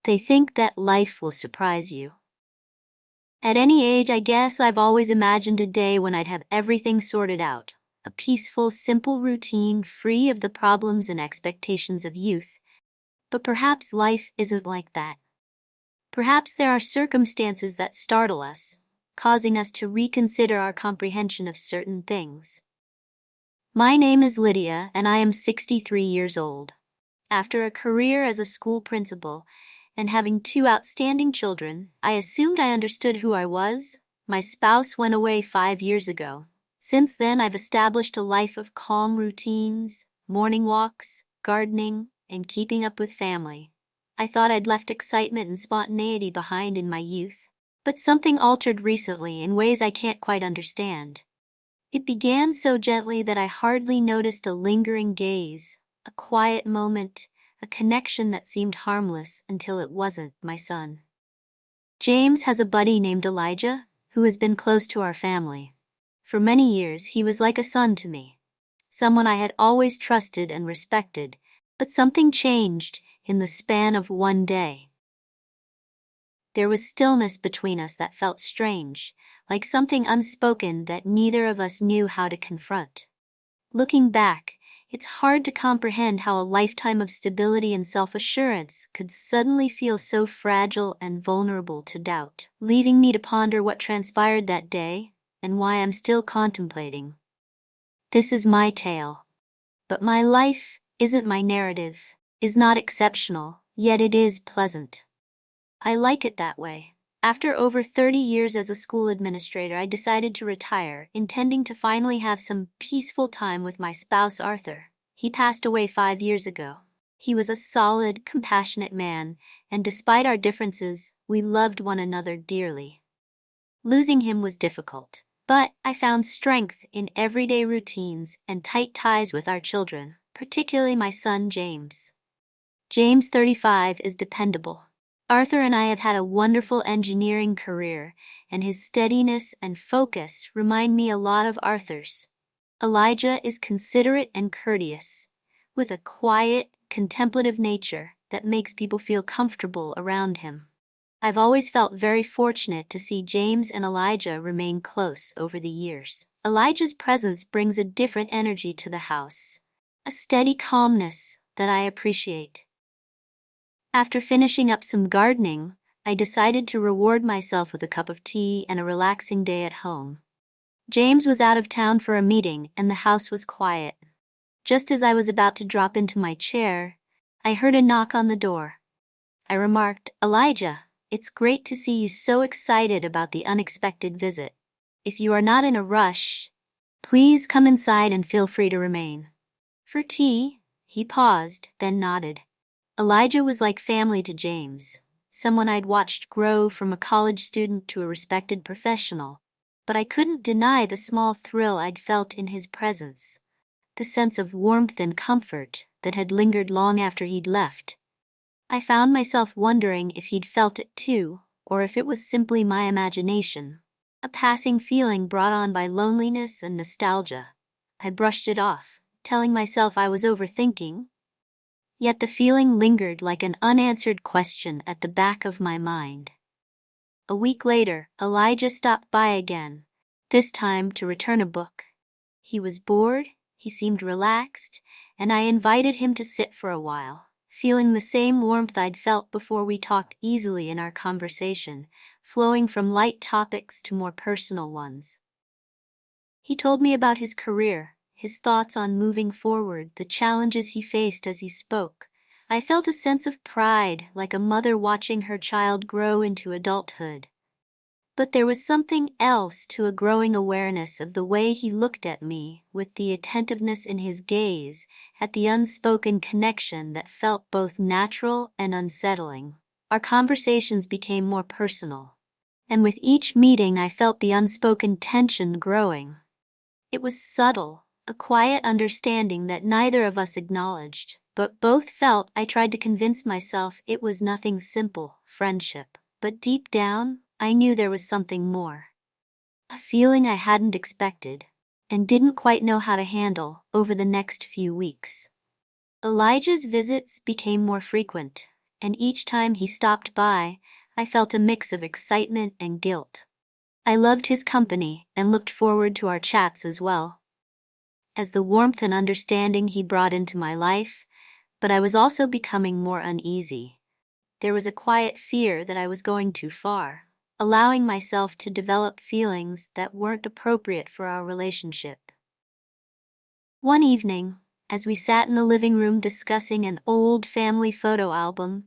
They think that life will surprise you. At any age, I guess I've always imagined a day when I'd have everything sorted out. A peaceful, simple routine, free of the problems and expectations of youth. But perhaps life isn't like that. Perhaps there are circumstances that startle us, causing us to reconsider our comprehension of certain things. My name is Lydia, and I am 63 years old. After a career as a school principal and having 2 outstanding children, I assumed I understood who I was. My spouse went away 5 years ago. Since then, I've established a life of calm routines, morning walks, gardening, and keeping up with family. I thought I'd left excitement and spontaneity behind in my youth, but something altered recently in ways I can't quite understand. It began so gently that I hardly noticed a lingering gaze, a quiet moment, a connection that seemed harmless until it wasn't. My son James has a buddy named Elijah, who has been close to our family. For many years, he was like a son to me, someone I had always trusted and respected, but something changed in the span of one day. There was stillness between us that felt strange, like something unspoken that neither of us knew how to confront. Looking back, it's hard to comprehend how a lifetime of stability and self-assurance could suddenly feel so fragile and vulnerable to doubt, leaving me to ponder what transpired that day and why I'm still contemplating. This is my tale. But my life isn't my narrative, is not exceptional, yet it is pleasant. I like it that way. After over 30 years as a school administrator, I decided to retire, intending to finally have some peaceful time with my spouse, Arthur. He passed away 5 years ago. He was a solid, compassionate man, and despite our differences, we loved one another dearly. Losing him was difficult, but I found strength in everyday routines and tight ties with our children, particularly my son, James. James, 35, is dependable. Arthur and I have had a wonderful engineering career, and his steadiness and focus remind me a lot of Arthur's. Elijah is considerate and courteous, with a quiet, contemplative nature that makes people feel comfortable around him. I've always felt very fortunate to see James and Elijah remain close over the years. Elijah's presence brings a different energy to the house, a steady calmness that I appreciate. After finishing up some gardening, I decided to reward myself with a cup of tea and a relaxing day at home. James was out of town for a meeting and the house was quiet. Just as I was about to drop into my chair, I heard a knock on the door. I remarked, "Elijah, it's great to see you so excited about the unexpected visit. If you are not in a rush, please come inside and feel free to remain." "For tea?" He paused, then nodded. Elijah was like family to James, someone I'd watched grow from a college student to a respected professional, but I couldn't deny the small thrill I'd felt in his presence, the sense of warmth and comfort that had lingered long after he'd left. I found myself wondering if he'd felt it too, or if it was simply my imagination, a passing feeling brought on by loneliness and nostalgia. I brushed it off, telling myself I was overthinking. Yet the feeling lingered like an unanswered question at the back of my mind. A week later, Elijah stopped by again, this time to return a book. He was bored, he seemed relaxed, and I invited him to sit for a while, feeling the same warmth I'd felt before. We talked easily in our conversation, flowing from light topics to more personal ones. He told me about his career, his thoughts on moving forward, the challenges he faced as he spoke. I felt a sense of pride, like a mother watching her child grow into adulthood. But there was something else to a growing awareness of the way he looked at me, with the attentiveness in his gaze, at the unspoken connection that felt both natural and unsettling. Our conversations became more personal, and with each meeting I felt the unspoken tension growing. It was subtle, a quiet understanding that neither of us acknowledged, but both felt. I tried to convince myself it was nothing, simple friendship, but deep down, I knew there was something more. A feeling I hadn't expected, and didn't quite know how to handle over the next few weeks. Elijah's visits became more frequent, and each time he stopped by, I felt a mix of excitement and guilt. I loved his company and looked forward to our chats as well, as the warmth and understanding he brought into my life, but I was also becoming more uneasy. There was a quiet fear that I was going too far, allowing myself to develop feelings that weren't appropriate for our relationship. One evening, as we sat in the living room discussing an old family photo album,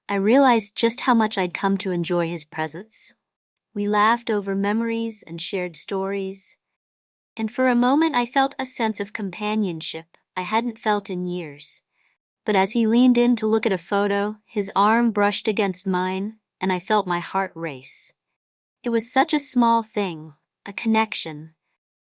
I realized just how much I'd come to enjoy his presence. We laughed over memories and shared stories, and for a moment I felt a sense of companionship I hadn't felt in years. But as he leaned in to look at a photo, his arm brushed against mine, and I felt my heart race. It was such a small thing, a connection,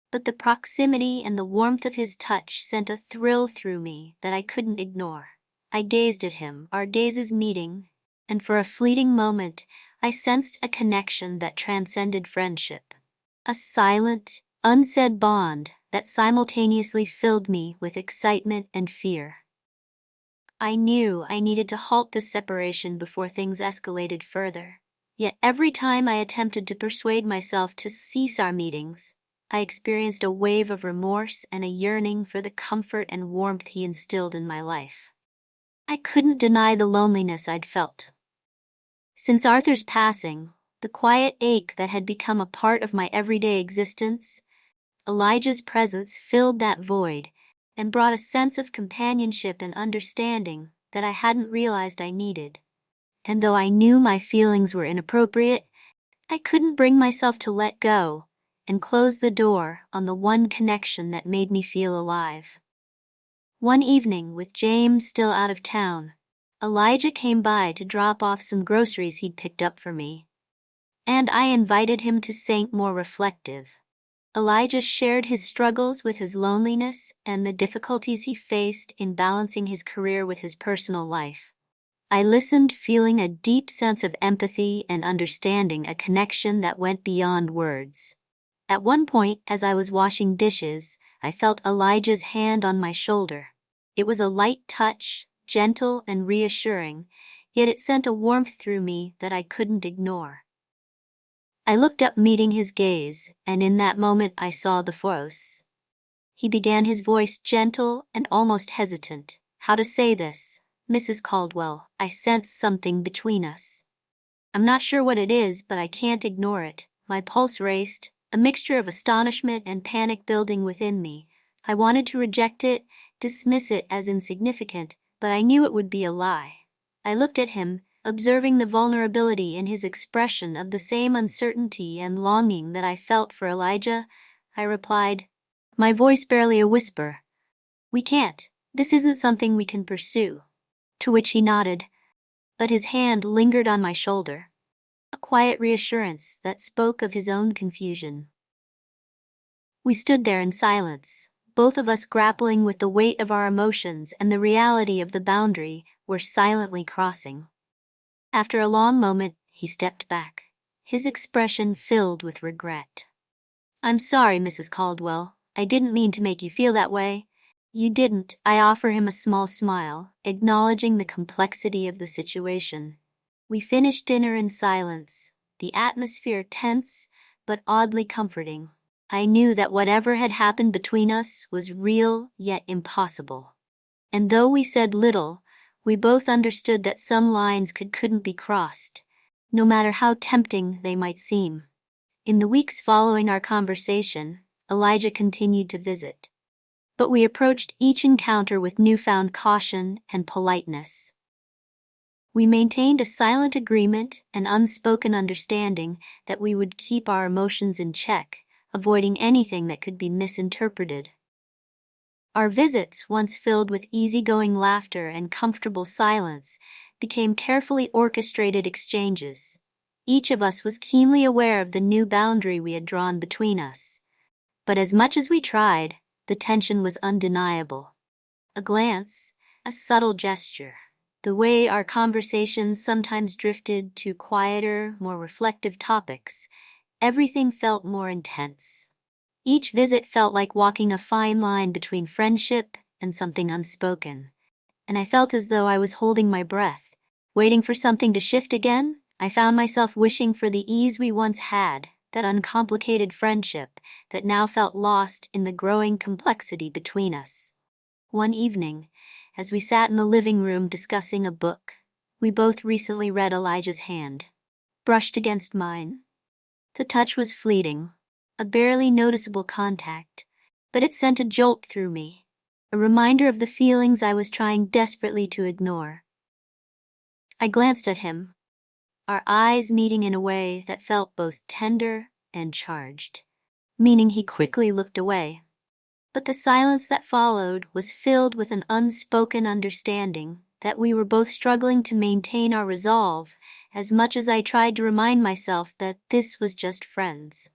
but the proximity and the warmth of his touch sent a thrill through me that I couldn't ignore. I gazed at him, our gazes meeting, and for a fleeting moment, I sensed a connection that transcended friendship. A silent, unsaid bond that simultaneously filled me with excitement and fear. I knew I needed to halt this separation before things escalated further. Yet every time I attempted to persuade myself to cease our meetings, I experienced a wave of remorse and a yearning for the comfort and warmth he instilled in my life. I couldn't deny the loneliness I'd felt. Since Arthur's passing, the quiet ache that had become a part of my everyday existence, Elijah's presence filled that void and brought a sense of companionship and understanding that I hadn't realized I needed. And though I knew my feelings were inappropriate, I couldn't bring myself to let go and close the door on the one connection that made me feel alive. One evening, with James still out of town, Elijah came by to drop off some groceries he'd picked up for me, and I invited him to sink more reflective. Elijah shared his struggles with his loneliness and the difficulties he faced in balancing his career with his personal life. I listened, feeling a deep sense of empathy and understanding, a connection that went beyond words. At one point, as I was washing dishes, I felt Elijah's hand on my shoulder. It was a light touch, gentle and reassuring, yet it sent a warmth through me that I couldn't ignore. I looked up, meeting his gaze, and in that moment I saw the force. He began, his voice gentle and almost hesitant. "How to say this, Mrs. Caldwell? I sense something between us. I'm not sure what it is, but I can't ignore it." My pulse raced, a mixture of astonishment and panic building within me. I wanted to reject it, dismiss it as insignificant, but I knew it would be a lie. I looked at him, observing the vulnerability in his expression of the same uncertainty and longing that I felt for Elijah. I replied, my voice barely a whisper, "We can't. This isn't something we can pursue." To which he nodded, but his hand lingered on my shoulder, a quiet reassurance that spoke of his own confusion. We stood there in silence, both of us grappling with the weight of our emotions and the reality of the boundary we're silently crossing. After a long moment, he stepped back, his expression filled with regret. "I'm sorry, Mrs. Caldwell. I didn't mean to make you feel that way." "You didn't." I offer him a small smile, acknowledging the complexity of the situation. We finished dinner in silence, the atmosphere tense but oddly comforting. I knew that whatever had happened between us was real yet impossible. And though we said little, we both understood that some lines couldn't be crossed, no matter how tempting they might seem. In the weeks following our conversation, Elijah continued to visit, but we approached each encounter with newfound caution and politeness. We maintained a silent agreement and unspoken understanding that we would keep our emotions in check, avoiding anything that could be misinterpreted. Our visits, once filled with easygoing laughter and comfortable silence, became carefully orchestrated exchanges. Each of us was keenly aware of the new boundary we had drawn between us. But as much as we tried, the tension was undeniable. A glance, a subtle gesture, the way our conversations sometimes drifted to quieter, more reflective topics, everything felt more intense. Each visit felt like walking a fine line between friendship and something unspoken, and I felt as though I was holding my breath, Waiting for something to shift again, I found myself wishing for the ease we once had, that uncomplicated friendship that now felt lost in the growing complexity between us. One evening, as we sat in the living room discussing a book we both recently read, Elijah's hand brushed against mine. The touch was fleeting, a barely noticeable contact, but it sent a jolt through me, a reminder of the feelings I was trying desperately to ignore. I glanced at him, our eyes meeting in a way that felt both tender and charged, meaning he quickly looked away. But the silence that followed was filled with an unspoken understanding that we were both struggling to maintain our resolve, as much as I tried to remind myself that this was just friends.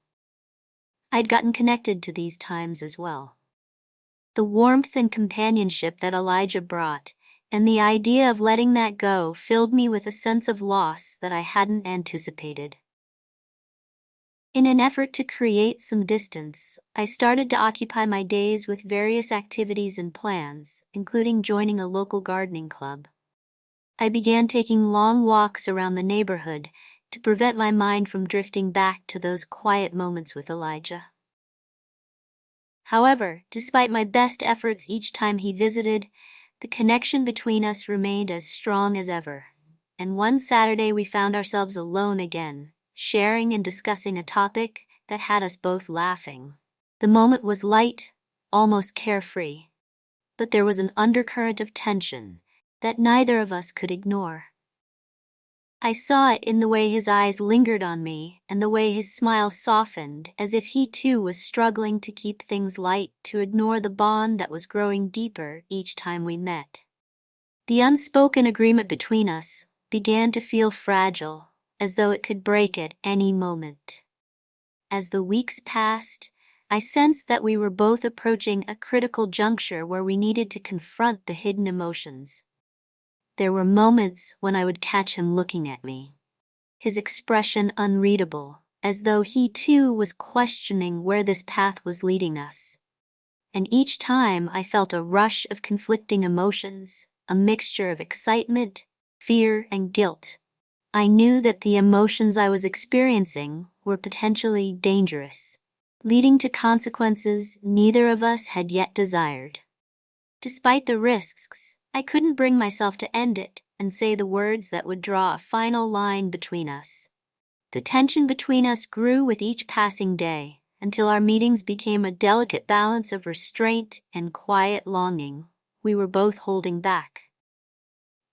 I'd gotten connected to these times as well. The warmth and companionship that Elijah brought, and the idea of letting that go, filled me with a sense of loss that I hadn't anticipated. In an effort to create some distance, I started to occupy my days with various activities and plans, including joining a local gardening club. I began taking long walks around the neighborhood to prevent my mind from drifting back to those quiet moments with Elijah. However, despite my best efforts each time he visited, the connection between us remained as strong as ever. And one Saturday we found ourselves alone again, sharing and discussing a topic that had us both laughing. The moment was light, almost carefree, but there was an undercurrent of tension that neither of us could ignore. I saw it in the way his eyes lingered on me and the way his smile softened, as if he too was struggling to keep things light, to ignore the bond that was growing deeper each time we met. The unspoken agreement between us began to feel fragile, as though it could break at any moment. As the weeks passed, I sensed that we were both approaching a critical juncture where we needed to confront the hidden emotions. There were moments when I would catch him looking at me, his expression unreadable, as though he too was questioning where this path was leading us. And each time I felt a rush of conflicting emotions, a mixture of excitement, fear, and guilt. I knew that the emotions I was experiencing were potentially dangerous, leading to consequences neither of us had yet desired. Despite the risks, I couldn't bring myself to end it and say the words that would draw a final line between us. The tension between us grew with each passing day, until our meetings became a delicate balance of restraint and quiet longing we were both holding back.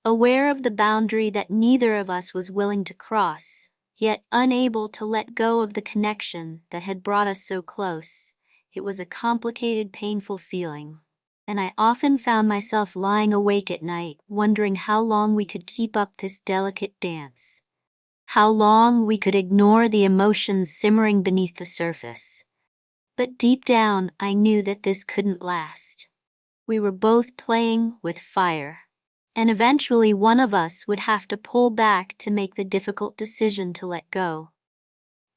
Aware of the boundary that neither of us was willing to cross, yet unable to let go of the connection that had brought us so close, it was a complicated, painful feeling, and I often found myself lying awake at night, wondering how long we could keep up this delicate dance, how long we could ignore the emotions simmering beneath the surface. But deep down, I knew that this couldn't last. We were both playing with fire, and eventually one of us would have to pull back to make the difficult decision to let go.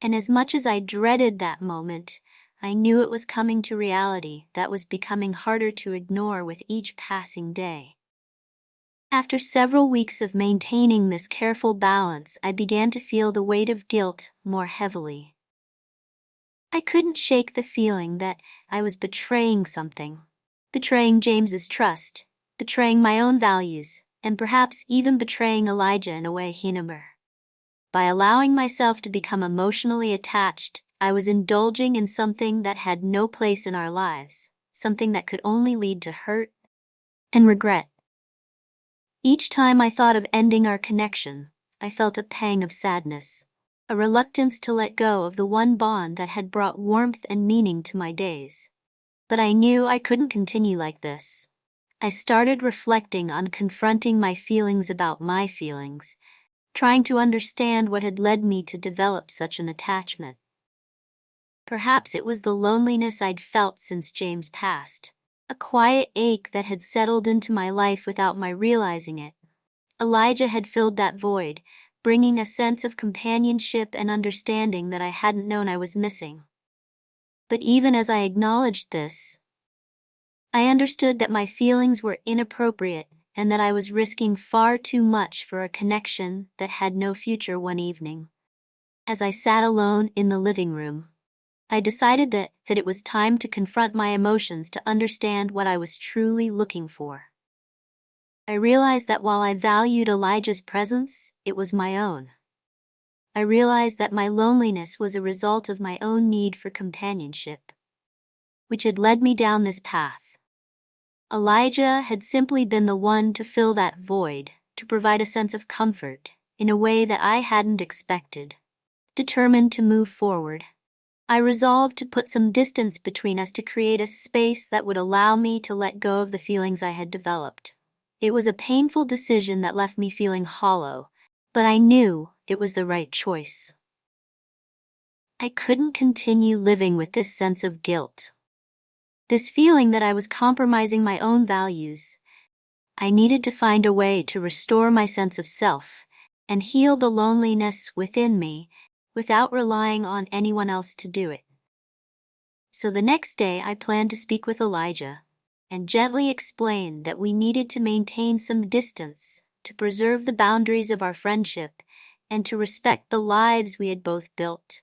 And as much as I dreaded that moment, I knew it was coming to reality that was becoming harder to ignore with each passing day. After several weeks of maintaining this careful balance, I began to feel the weight of guilt more heavily. I couldn't shake the feeling that I was betraying something, betraying James's trust, betraying my own values, and perhaps even betraying Elijah in a way he never. By allowing myself to become emotionally attached, I was indulging in something that had no place in our lives, something that could only lead to hurt and regret. Each time I thought of ending our connection, I felt a pang of sadness, a reluctance to let go of the one bond that had brought warmth and meaning to my days. But I knew I couldn't continue like this. I started reflecting on confronting my feelings about my feelings, trying to understand what had led me to develop such an attachment. Perhaps it was the loneliness I'd felt since James passed, a quiet ache that had settled into my life without my realizing it. Elijah had filled that void, bringing a sense of companionship and understanding that I hadn't known I was missing. But even as I acknowledged this, I understood that my feelings were inappropriate and that I was risking far too much for a connection that had no future one evening. As I sat alone in the living room, I decided that it was time to confront my emotions to understand what I was truly looking for. I realized that while I valued Elijah's presence, it was my own. I realized that my loneliness was a result of my own need for companionship, which had led me down this path. Elijah had simply been the one to fill that void, to provide a sense of comfort in a way that I hadn't expected. Determined to move forward, I resolved to put some distance between us to create a space that would allow me to let go of the feelings I had developed. It was a painful decision that left me feeling hollow, but I knew it was the right choice. I couldn't continue living with this sense of guilt, this feeling that I was compromising my own values. I needed to find a way to restore my sense of self and heal the loneliness within me without relying on anyone else to do it. So the next day I planned to speak with Elijah and gently explain that we needed to maintain some distance to preserve the boundaries of our friendship and to respect the lives we had both built,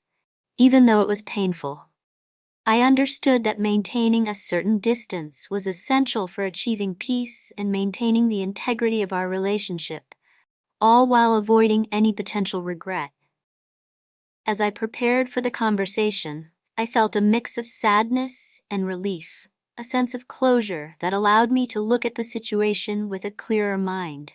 even though it was painful. I understood that maintaining a certain distance was essential for achieving peace and maintaining the integrity of our relationship, all while avoiding any potential regret. As I prepared for the conversation, I felt a mix of sadness and relief, a sense of closure that allowed me to look at the situation with a clearer mind.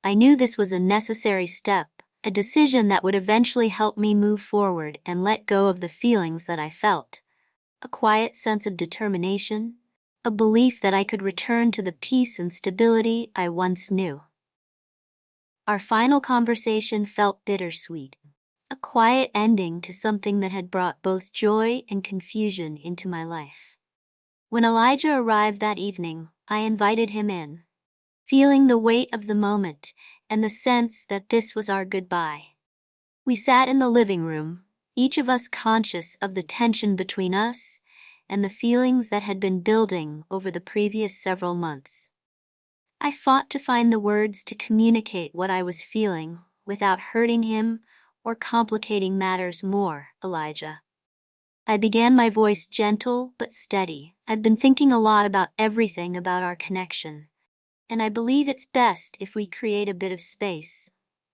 I knew this was a necessary step, a decision that would eventually help me move forward and let go of the feelings that I felt. A quiet sense of determination, a belief that I could return to the peace and stability I once knew. Our final conversation felt bittersweet, a quiet ending to something that had brought both joy and confusion into my life. When Elijah arrived that evening, I invited him in, feeling the weight of the moment and the sense that this was our goodbye. We sat in the living room, each of us conscious of the tension between us and the feelings that had been building over the previous several months. I fought to find the words to communicate what I was feeling without hurting him or complicating matters more. Elijah, I began, my voice gentle but steady. I've been thinking a lot about everything about our connection, and I believe it's best if we create a bit of space.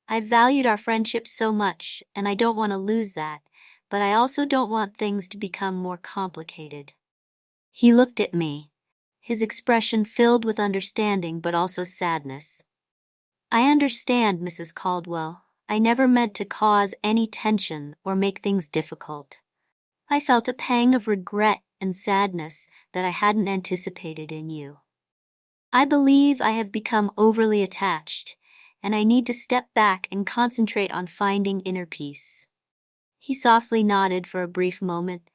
I've valued our friendship so much, and I don't want to lose that, but I also don't want things to become more complicated. He looked at me, his expression filled with understanding but also sadness. I understand, Mrs. Caldwell. I never meant to cause any tension or make things difficult. I felt a pang of regret and sadness that I hadn't anticipated in you. I believe I have become overly attached, and I need to step back and concentrate on finding inner peace. He softly nodded for a brief moment,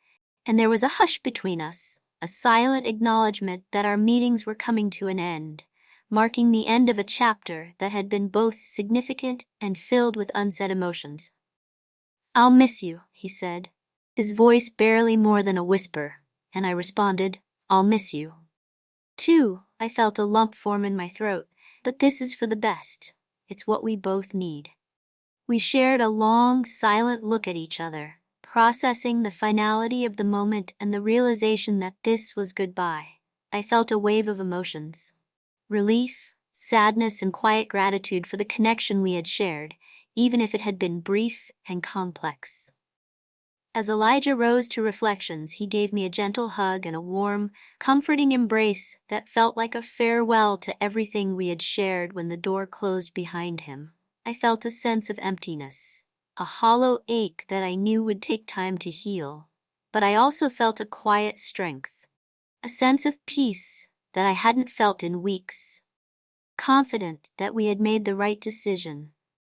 and there was a hush between us, a silent acknowledgement that our meetings were coming to an end, marking the end of a chapter that had been both significant and filled with unsaid emotions. "I'll miss you," he said, his voice barely more than a whisper, and I responded, "I'll miss you." Too, I felt a lump form in my throat, but this is for the best. It's what we both need. We shared a long, silent look at each other, processing the finality of the moment and the realization that this was goodbye. I felt a wave of emotions: relief, sadness, and quiet gratitude for the connection we had shared, even if it had been brief and complex. As Elijah rose to reflections, he gave me a gentle hug and a warm, comforting embrace that felt like a farewell to everything we had shared. When the door closed behind him, I felt a sense of emptiness, a hollow ache that I knew would take time to heal. But I also felt a quiet strength, a sense of peace that I hadn't felt in weeks, confident that we had made the right decision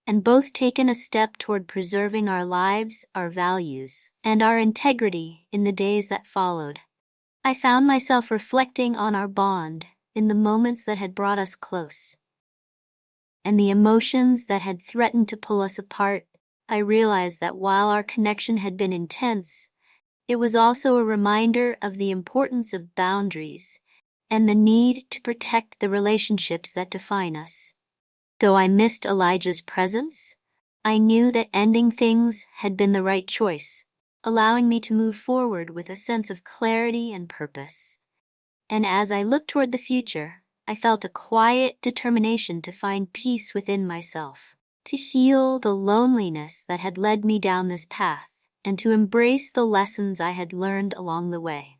and both taken a step toward preserving our lives, our values, and our integrity in the days that followed. I found myself reflecting on our bond in the moments that had brought us close, and the emotions that had threatened to pull us apart. I realized that while our connection had been intense, it was also a reminder of the importance of boundaries and the need to protect the relationships that define us. Though I missed Elijah's presence, I knew that ending things had been the right choice, allowing me to move forward with a sense of clarity and purpose. And as I looked toward the future, I felt a quiet determination to find peace within myself, to heal the loneliness that had led me down this path, and to embrace the lessons I had learned along the way.